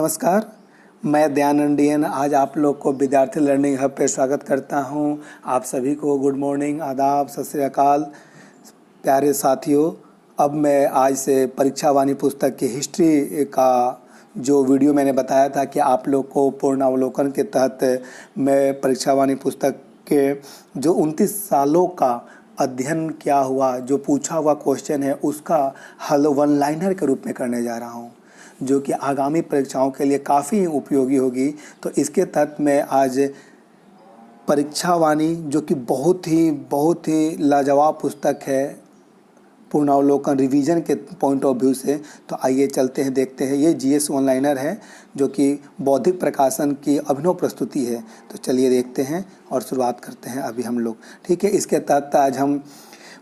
नमस्कार, मैं दयानंद DN आज आप लोग को विद्यार्थी लर्निंग हब पे स्वागत करता हूं। आप सभी को गुड मॉर्निंग, आदाब, सत श्री अकाल। प्यारे साथियों, अब मैं आज से परीक्षा वाणी पुस्तक की हिस्ट्री का जो वीडियो मैंने बताया था कि आप लोग को पूर्णावलोकन के तहत मैं परीक्षा वाणी पुस्तक के जो 29 सालों का अध्ययन क्या हुआ, जो पूछा हुआ क्वेश्चन है, उसका हल वन लाइनर के रूप में करने जा रहा हूँ, जो कि आगामी परीक्षाओं के लिए काफ़ी उपयोगी होगी। तो इसके तहत मैं आज परीक्षा वाणी, जो कि बहुत ही लाजवाब पुस्तक है पूर्णावलोकन रिवीजन के पॉइंट ऑफ व्यू से, तो आइए चलते हैं, देखते हैं। ये GS वन लाइनर है जो कि बौद्धिक प्रकाशन की अभिनव प्रस्तुति है। तो चलिए देखते हैं और शुरुआत करते हैं अभी हम लोग, ठीक है। इसके तहत आज हम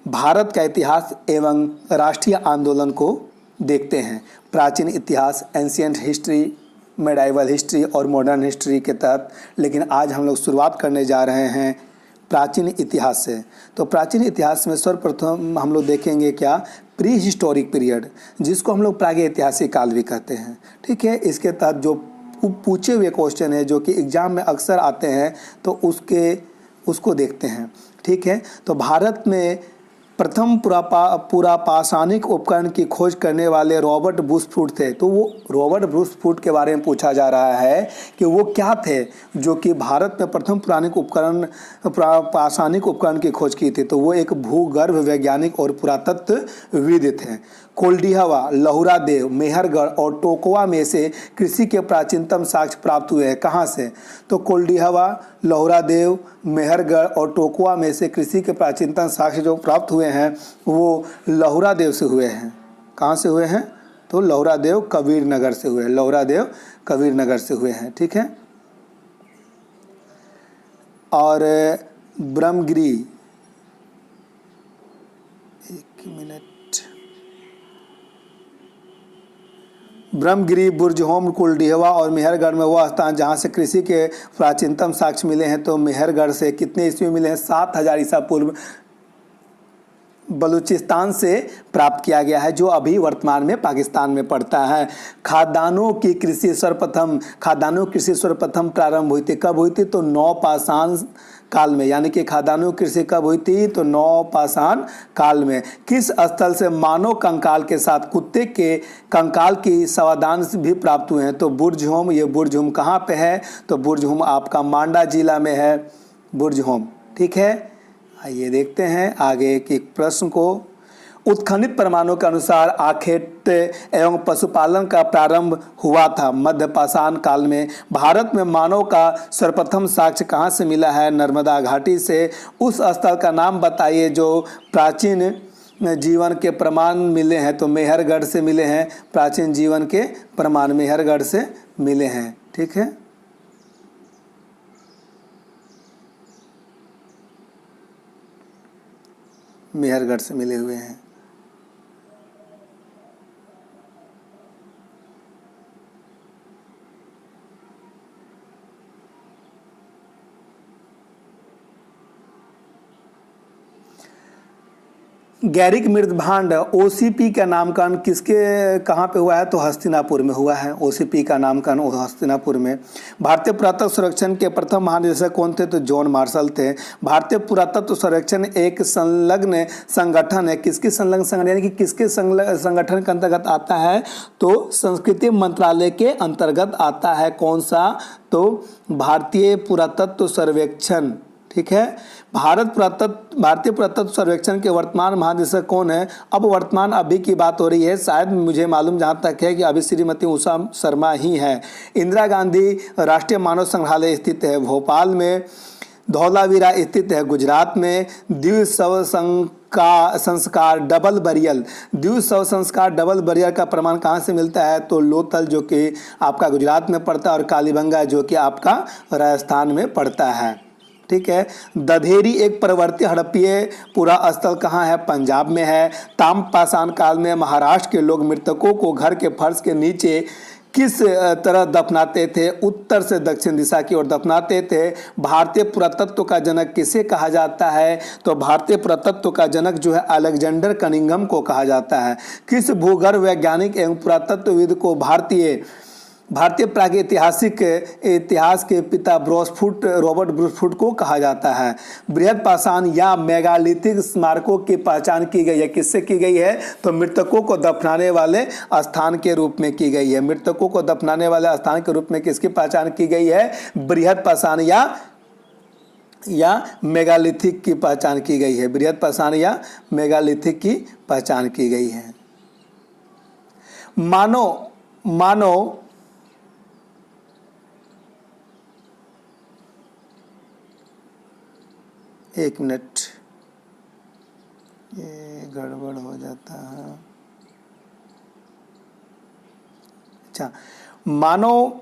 भारत का इतिहास एवं राष्ट्रीय आंदोलन को देखते हैं। प्राचीन इतिहास, एंशिएंट हिस्ट्री, मेडाइवल हिस्ट्री और मॉडर्न हिस्ट्री के तहत, लेकिन आज हम लोग शुरुआत करने जा रहे हैं प्राचीन इतिहास से। तो प्राचीन इतिहास में सर्वप्रथम हम लोग देखेंगे क्या, प्री हिस्टोरिक पीरियड, जिसको हम लोग प्रागैतिहासिक काल भी कहते हैं, ठीक है। इसके तहत जो पूछे हुए क्वेश्चन है जो कि एग्जाम में अक्सर आते हैं, तो उसको देखते हैं, ठीक है। तो भारत में प्रथम पुरापाषाणिक उपकरण की खोज करने वाले रॉबर्ट ब्रूसफूट थे। तो वो रॉबर्ट ब्रूसफूट के बारे में पूछा जा रहा है कि वो क्या थे जो कि भारत में प्रथम पाषाणिक उपकरण की खोज की थी। तो वो एक भूगर्भ वैज्ञानिक और पुरातत्वविद थे। कोल्डिहवा, लहुरादेव, मेहरगढ़ और टोकवा में से कृषि के प्राचीनतम साक्ष्य प्राप्त हुए हैं। कहाँ से? तो कोल्डिहवा, लहुरादेव, मेहरगढ़ और टोकवा में से कृषि के प्राचीनतम साक्ष्य जो प्राप्त हुए हैं वो लहुरादेव से हुए हैं। कहाँ से हुए हैं? तो लहुरादेव कबीर नगर से हुए, लहुरादेव कबीर नगर से हुए हैं, ठीक है। और ब्रह्मगिरी, एक मिनट, ब्रह्मगिरी, बुर्जहोम, कुलडीहवा और मेहरगढ़ में वह स्थान जहाँ से कृषि के प्राचीनतम साक्ष्य मिले हैं। तो मेहरगढ़ से कितने ईस्वी मिले हैं? 7000 ईसा पूर्व बलूचिस्तान से प्राप्त किया गया है, जो अभी वर्तमान में पाकिस्तान में पड़ता है। खाद्यान्नों की कृषि सर्वप्रथम प्रारंभ हुई थी। कब हुई थी? तो नवपाषाण काल में, यानी कि खाद्यान्नों की कृषि कब हुई थी? तो नवपाषाण काल में। किस स्थल से मानव कंकाल के साथ कुत्ते के कंकाल की शवादांश भी प्राप्त हुए हैं? तो बुर्जहोम। ये बुर्जहोम कहाँ पे है? तो बुर्जहोम आपका मांडा जिला में है, बुर्जहोम, ठीक है। आइए देखते हैं आगे के प्रश्न को। उत्खनित प्रमाणों के अनुसार आखेट एवं पशुपालन का प्रारंभ हुआ था मध्यपाषाण काल में। भारत में मानव का सर्वप्रथम साक्ष्य कहाँ से मिला है? नर्मदा घाटी से। उस स्थल का नाम बताइए जो प्राचीन जीवन के प्रमाण मिले हैं। तो मेहरगढ़ से मिले हैं, प्राचीन जीवन के प्रमाण मेहरगढ़ से मिले हैं, ठीक है। मेहरगढ़ से मिले हुए हैं। गैरिक मृदभांड OCP का नामकरण कहाँ पे हुआ है? तो हस्तिनापुर में हुआ है। OCP का नामकरण हस्तिनापुर में। भारतीय पुरातत्व सर्वेक्षण के प्रथम महानिदेशक कौन थे? तो जॉन मार्शल थे। भारतीय पुरातत्व सर्वेक्षण एक संलग्न संगठन है। किसके संलग्न संगठन, यानी कि किसके संगठन के अंतर्गत आता है? तो संस्कृति मंत्रालय के अंतर्गत आता है। कौन सा? तो भारतीय पुरातत्व सर्वेक्षण, ठीक है। भारतीय पुरातत्व सर्वेक्षण के वर्तमान महानिदेशक कौन है? अब वर्तमान अभी की बात हो रही है, शायद मुझे मालूम जहाँ तक है कि अभी श्रीमती उषा शर्मा ही है। इंदिरा गांधी राष्ट्रीय मानव संग्रहालय स्थित है भोपाल में। धौलावीरा स्थित है गुजरात में। द्वीप शव संस्कार डबल बरियल का प्रमाण कहाँ से मिलता है? तो लोथल, जो कि आपका गुजरात में पड़ता है, और कालीबंगा, जो कि आपका राजस्थान में पड़ता है, ठीक है। दधेरी एक प्रवर्ती हड़प्पीय पुरा स्थल कहाँ है? पंजाब में है। ताम्रपाषाण काल में महाराष्ट्र के लोग मृतकों को घर के फर्श के नीचे किस तरह दफनाते थे? उत्तर से दक्षिण दिशा की ओर दफनाते थे। भारतीय पुरातत्व का जनक किसे कहा जाता है? तो भारतीय पुरातत्व का जनक जो है अलेक्जेंडर कनिंघम को कहा जाता है। किस भूगर्भ वैज्ञानिक एवं पुरातत्वविद को भारतीय भारतीय प्रागैतिहासिक इतिहास के पिता रॉबर्ट ब्रूसफुट को कहा जाता है। बृहद पाषाण या मेगालिथिक स्मारकों की पहचान की गई है। किससे की गई है? तो मृतकों को दफनाने वाले स्थान के रूप में की गई है। मृतकों को दफनाने वाले स्थान के रूप में किसकी पहचान की गई है? बृहद पाषाण या मेगालिथिक की पहचान की गई है। बृहद पाषाण या मेगालिथिक की पहचान की गई है। मानव एक मिनट, ये गड़बड़ हो जाता है। अच्छा, मानव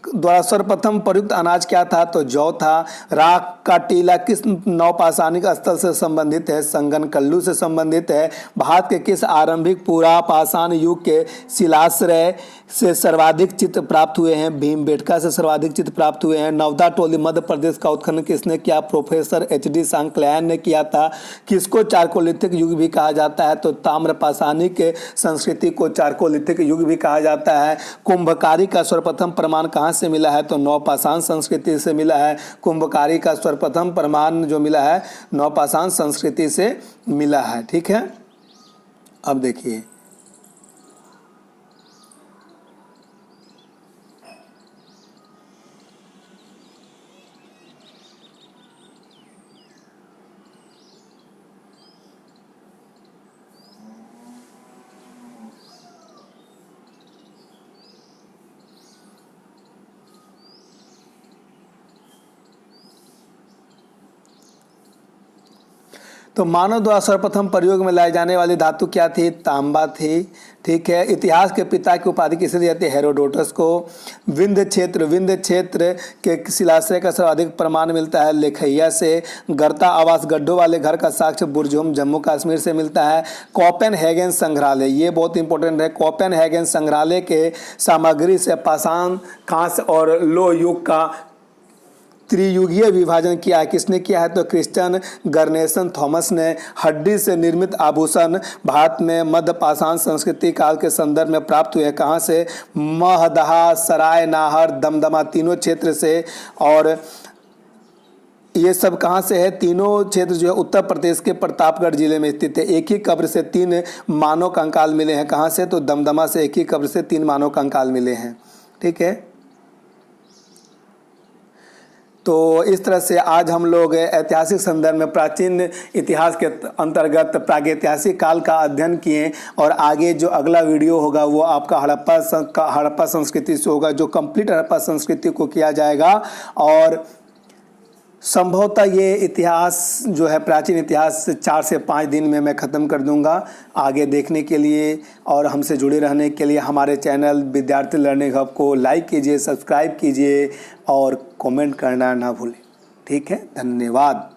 द्वारा सर्वप्रथम प्रयुक्त अनाज क्या था? तो जौ था। राख का टीला किस नवपाषाणिक स्थल से संबंधित है? संगनकल्लू से संबंधित है। भारत के किस आरंभिक पुरापाषाण युग के शिलाश्रय से सर्वाधिक चित्र प्राप्त हुए हैं? भीमबेटका से सर्वाधिक चित्र प्राप्त हुए हैं। नवदा टोली मध्य प्रदेश का उत्खनन किसने किया? Professor HD. सांकलैन ने किया था। किसको चारकोलिथिक युग भी कहा जाता है? तो ताम्रपाषाणिक संस्कृति को चारकोलिथिक युग भी कहा जाता है। कुंभकारी का सर्वप्रथम प्रमाण कहाँ से मिला है? तो नवपाषाण संस्कृति से मिला है। कुंभकारी का सर्वप्रथम प्रमाण जो मिला है नवपाषाण संस्कृति से मिला है। ठीक है, अब देखिए, तो मानव द्वारा सर्वप्रथम प्रयोग में लाई जाने वाली धातु क्या थी? तांबा थी। ठीक है, इतिहास के पिता की उपाधि किसे दी जाती है? हेरोडोटस को। विंध्य क्षेत्र के शिलाश्रय का सर्वाधिक प्रमाण मिलता है लेखैया से। गर्ता आवास गड्ढों वाले घर का साक्ष्य बुर्जुम जम्मू कश्मीर से मिलता है। कोपेनहेगन संग्रहालय, ये बहुत इंपॉर्टेंट है। कोपेनहेगन संग्रहालय के सामग्री से पाषाण, कांस्य और लोह युग का त्रियुगीय विभाजन किया है। किसने किया है? तो क्रिश्चियन गर्नेसन थॉमस ने। हड्डी से निर्मित आभूषण भारत में मध्य पाषाण संस्कृति काल के संदर्भ में प्राप्त हुए। कहाँ से? महदहा, सराय, नाहर, दमदमा तीनों क्षेत्र से। और ये सब कहाँ से है? तीनों क्षेत्र जो है उत्तर प्रदेश के प्रतापगढ़ जिले में स्थित है। एक ही कब्र से 3 मानव कंकाल मिले हैं। कहाँ से? तो दमदमा से एक ही कब्र से 3 मानव कंकाल मिले हैं। ठीक है, तो इस तरह से आज हम लोग ऐतिहासिक संदर्भ में प्राचीन इतिहास के अंतर्गत प्रागैतिहासिक काल का अध्ययन किए। और आगे जो अगला वीडियो होगा वो आपका हड़प्पा संस्कृति से होगा, जो कंप्लीट हड़प्पा संस्कृति को किया जाएगा। और संभवतः ये इतिहास जो है प्राचीन इतिहास 4 से 5 दिन में मैं ख़त्म कर दूंगा। आगे देखने के लिए और हमसे जुड़े रहने के लिए हमारे चैनल विद्यार्थी लर्निंग हब को लाइक कीजिए, सब्सक्राइब कीजिए और कमेंट करना ना भूलें। ठीक है, धन्यवाद।